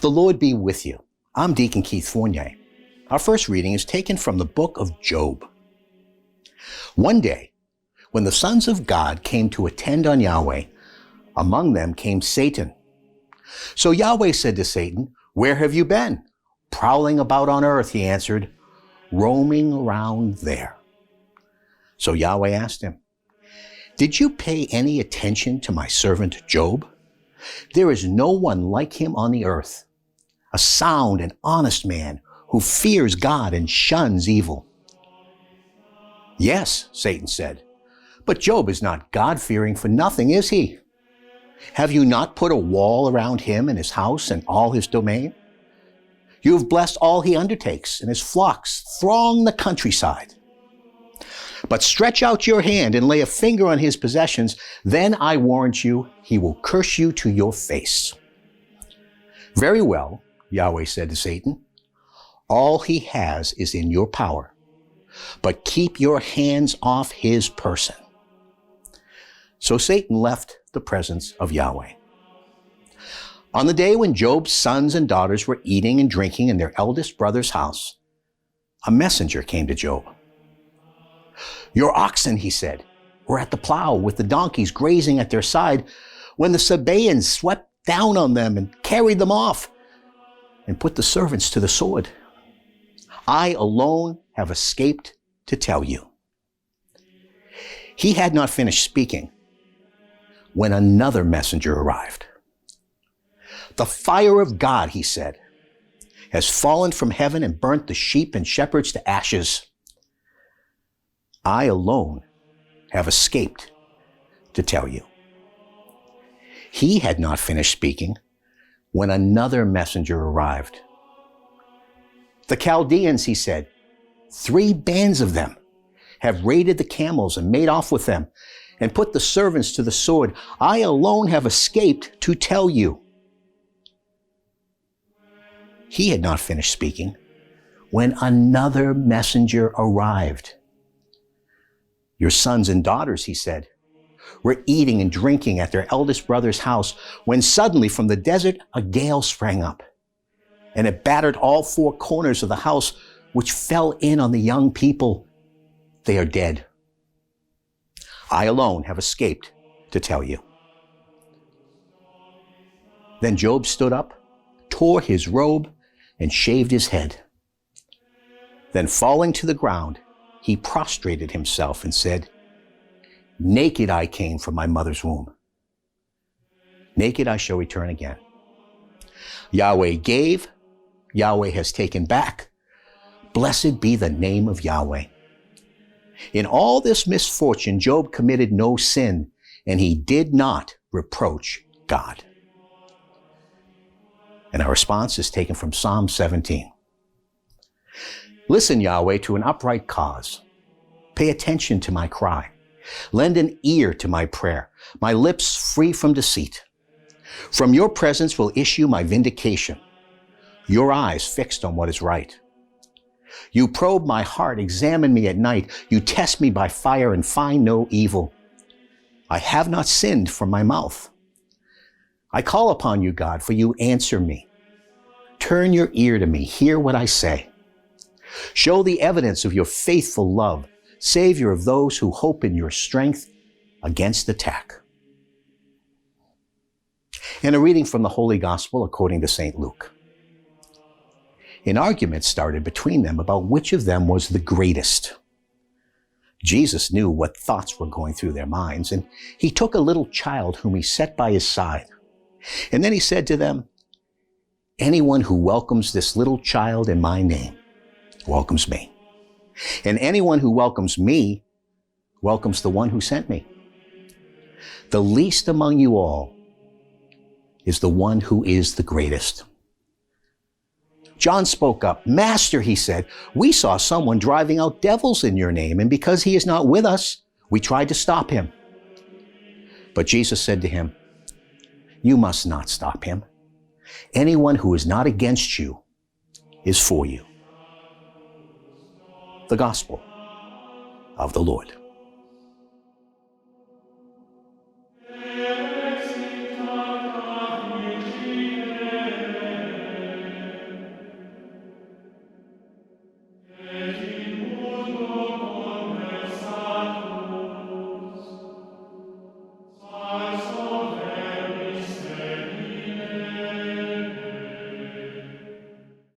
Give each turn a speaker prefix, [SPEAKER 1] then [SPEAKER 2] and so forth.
[SPEAKER 1] The Lord be with you. I'm Deacon Keith Fournier. Our first reading is taken from the book of Job. One day, when the sons of God came to attend on Yahweh, among them came Satan. So Yahweh said to Satan, "Where have you been?" "Prowling about on earth," he answered, "roaming around there." So Yahweh asked him, "Did you pay any attention to my servant Job? There is no one like him on the earth, a sound and honest man who fears God and shuns evil." "Yes," Satan said, "but Job is not God-fearing for nothing, is he? Have you not put a wall around him and his house and all his domain? You have blessed all he undertakes, and his flocks throng the countryside. But stretch out your hand and lay a finger on his possessions, then I warrant you, he will curse you to your face." "Very well," Yahweh said to Satan, "all he has is in your power, but keep your hands off his person." So Satan left the presence of Yahweh. On the day when Job's sons and daughters were eating and drinking in their eldest brother's house, a messenger came to Job. "Your oxen," he said, "were at the plow with the donkeys grazing at their side when the Sabaeans swept down on them and carried them off and put the servants to the sword. I alone have escaped to tell you." He had not finished speaking when another messenger arrived. "The fire of God," he said, "has fallen from heaven and burnt the sheep and shepherds to ashes. I alone have escaped to tell you." He had not finished speaking when another messenger arrived. "The Chaldeans," he said, 3 bands of them have raided the camels and made off with them and put the servants to the sword. I alone have escaped to tell you." He had not finished speaking when another messenger arrived. "Your sons and daughters," he said, "were eating and drinking at their eldest brother's house when suddenly from the desert a gale sprang up, and it battered all 4 corners of the house, which fell in on the young people. They are dead. I alone have escaped to tell you." Then Job stood up, tore his robe, and shaved his head. Then falling to the ground, he prostrated himself and said, "Naked I came from my mother's womb. Naked I shall return again. Yahweh gave, Yahweh has taken back. Blessed be the name of Yahweh." In all this misfortune, Job committed no sin, and he did not reproach God. And our response is taken from Psalm 17. "Listen, Yahweh, to an upright cause. Pay attention to my cry. Lend an ear to my prayer, my lips free from deceit. From your presence will issue my vindication, your eyes fixed on what is right. You probe my heart, examine me at night. You test me by fire and find no evil. I have not sinned from my mouth. I call upon you, God, for you answer me. Turn your ear to me, hear what I say. Show the evidence of your faithful love, Savior of those who hope in your strength against attack." And a reading from the Holy Gospel according to St. Luke. An argument started between them about which of them was the greatest. Jesus knew what thoughts were going through their minds, and he took a little child whom he set by his side. And then he said to them, "Anyone who welcomes this little child in my name welcomes me. And anyone who welcomes me welcomes the one who sent me. The least among you all is the one who is the greatest." John spoke up. "Master," he said, "we saw someone driving out devils in your name, and because he is not with us, we tried to stop him." But Jesus said to him, "You must not stop him. Anyone who is not against you is for you." The Gospel of the Lord.